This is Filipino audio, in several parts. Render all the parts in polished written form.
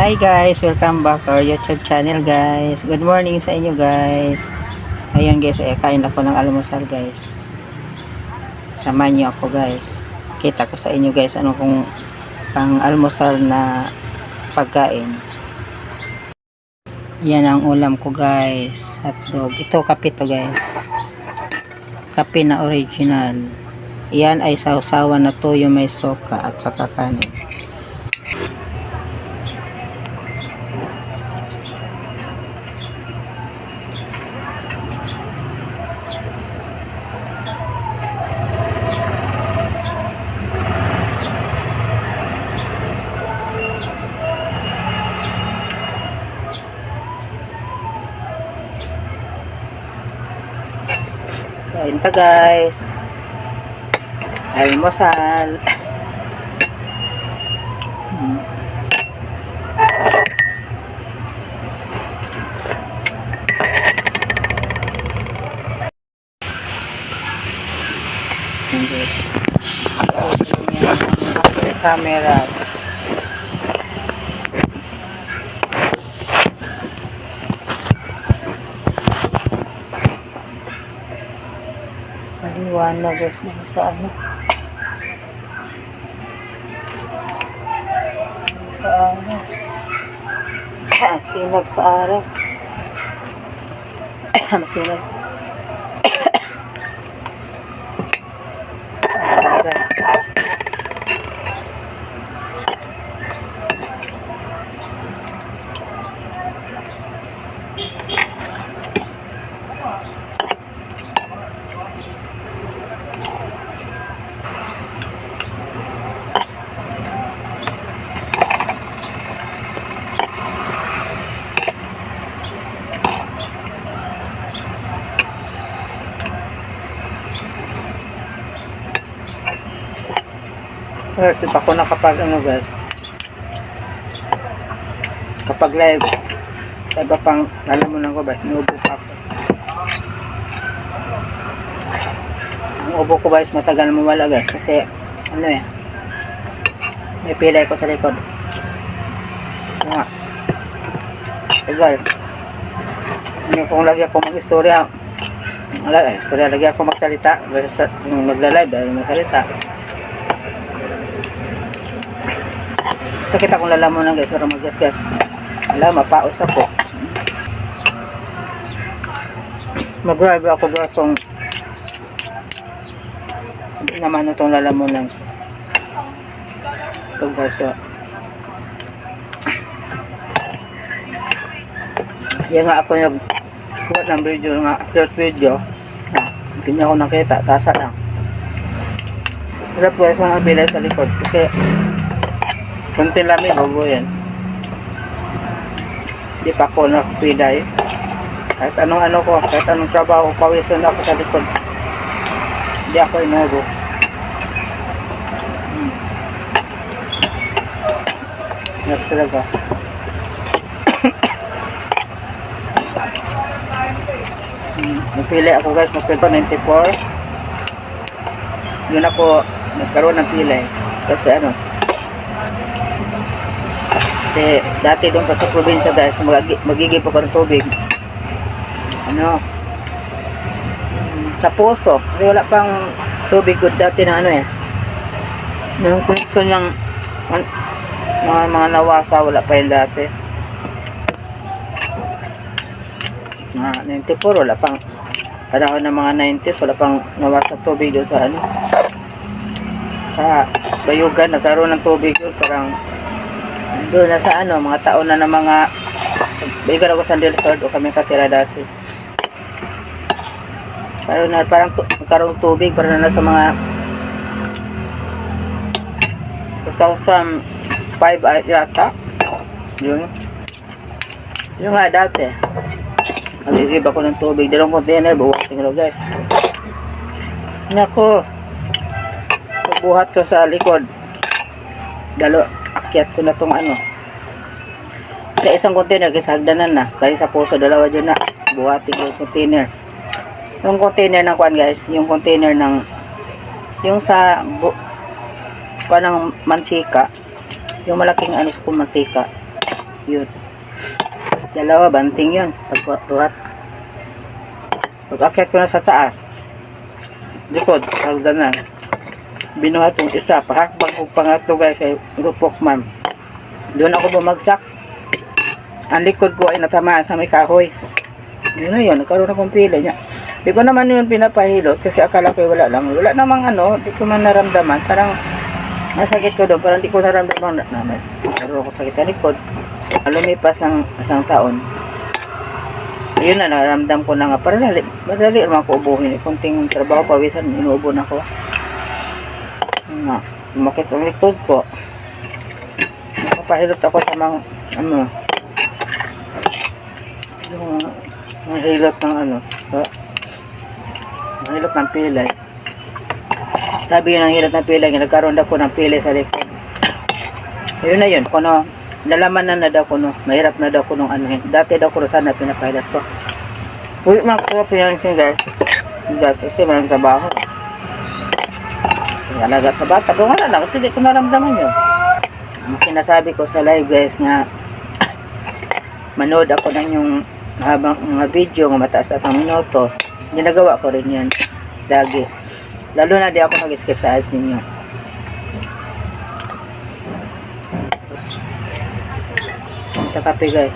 Hi guys, welcome back to our YouTube channel guys. Good morning sa inyo guys. Ayun guys, kain ako ng almusal guys. Samahan niyo ako guys. Kita ko sa inyo guys ano kung pang almusal na pagkain. Yan ang ulam ko guys. Hotdog. Ito kape to guys. Kape na original. Yan ay sausawan na toyo may soka at saka kanin. Kain pa guys. Almusal. Camera. Maliwanag guys na sa ano. Sa ano. Sinag sa araw. Masinag sa Kasi pa ko na kapag ano guys, kapag live iba pang alam mo na ko guys, nubo pa ako. Ang ubo ko guys matagal mawala guys kasi ano may pilay ko sa likod nga egal hindi kung lagi ako mag-istorya istorya lagi ako magsalita kung magla-live dahil magsalita. Sakit akong lalamunan guys para mag-gas. Alam, mapaos ako. Mag-drive ako guys kung hindi naman itong lalamunan. Ito guys yan nga ako nag-kuha ng video nga, short video. Hindi niya ako nakita, tasa lang. Harap guys mga bilay sa likod kasi kunti lamig, bago yan. Hindi pa ako nakapilay. Kahit anong ano ko, kahit anong trabaho, pawisan ako sa likod. Hindi ako inubo. Yan talaga. Napili ako guys, magpito 94. Yun ako, nagkaroon ng pilay. Kasi ano, kasi dati doon pa sa probinsya guys magigip ako ng tubig ano sa puso kasi wala pang tubig good dati na ano yung connection ng mga nawasa wala pa yun dati mga 94 wala pang panahon ng mga 90s wala pang nawasa tubig doon sa ano sa Bayugan nagkaroon ng tubig doon parang doon na sa ano, mga taon na ng mga Bayugan ako sa Resort o kami katira dati. Parang magkaroon tubig para na sa mga 2005 yata. Yung nga dati. Nag-igib ako ng tubig. Dalawang container, buhatin ko guys. Nako. Buhat ko sa likod. Akyat ko na tong ano sa isang container kasi hagdanan na kaya sa puso dalawa dyan na buhatin yung container ng kuan guys yung container ng yung sa kuan ng mantika yung malaking ano sa mantika Yun. Dalawa, banting yun. Pagbuhat. Pag-akyat ko na sa taas. Likod, hagdanan. Binuhat yung isa. Pahakbang ko pangatlo guys ay rupok man. Doon ako bumagsak. Ang likod ko ay natamaan sa may kahoy. Yun na yun. Nagkaroon akong pila niya. Di ko naman yun pinapahilot kasi akala ko wala lang. Wala namang ano. Di ko man naramdaman. Parang nasakit ko doon. Parang di ko naramdaman naman. Naroon ako sakit sa likod. Lumipas ng isang taon. Ayun na, naramdam ko na nga. Parang madali naman ako ubuhin. Kunting trabaho, pawisan, inuubo na ako. Nga, umakit ang likod ko. Nakapahilot ako sa mga, ano, yung mahilot ng ano, mahilot ng pilay. Sabi yun ang hilot ng pilay, nagkaroon ako ng pilay sa likod. Ayun na yun, kuno, nalaman na daw ko no, mahirap na daw ko nung ano. Dati daw ko sana pinapahilot ko. Uy, mga pinansin guys. Kasi maraming trabaho. Alaga sa bata. Doon nga lang kasi di ko naramdaman yun. Ang sinasabi ko sa live guys nga manood ako ng yung habang mga video nga mataas at ang minuto. Ginagawa ko rin yan. Lagi. Lalo na di ako nag-skip sa ads ninyo. Ito kape guys.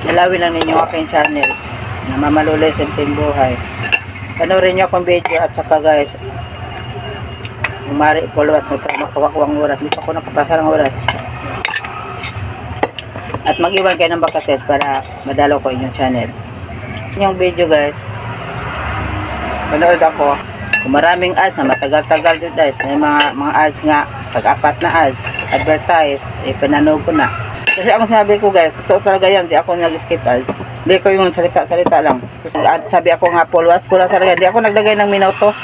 Dalawin lang ninyo aking channel na Mamaluloy Simpleng Buhay. Panoorin nyo akong video at saka guys umari followers mo para makawakwang oras. Hindi pa ako nakapasa ng oras. At mag-iwan kayo ng bakases para madalo ko inyong channel. Yung video guys, panood ako. Kung maraming ads na matagal-tagal dito guys, may mga ads nga, tag-apat na ads, advertise, pinanood ko na. Kasi ako sabi ko guys, so talaga yan, di ako nag-skip ads. Hindi ko yung salita lang. Sabi ako nga followers ko lang talaga, di ako naglagay ng minuto.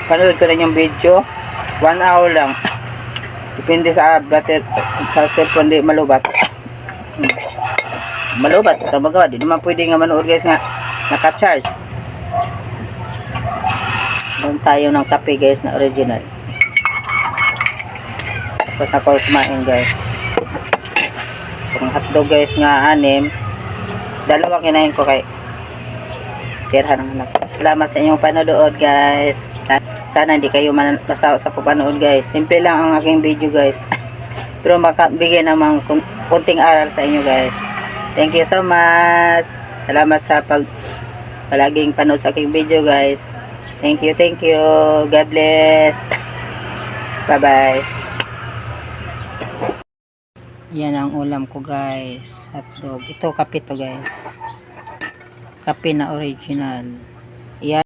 Panood ko rin yung video, 1 hour lang. Depende sa battery, sa cellphone di malubat. Malubat, ito magawa. Di naman pwede nga manood guys nga naka-charge. Doon tayo ng kape guys na original. Tapos ako kumain guys. Kung hotdog guys nga 6, dalawa kinain ko kay tira ng anak. Salamat sa inyong panonood guys. Sana hindi kayo masawa sa panonood guys. Simple lang ang aking video guys. Pero makabigay namang kunting aral sa inyo guys. Thank you so much. Salamat sa palaging panood sa aking video guys. Thank you, thank you. God bless. Bye-bye. Yan ang ulam ko guys. Hotdog. Ito kape to guys. Kape na original. Yan.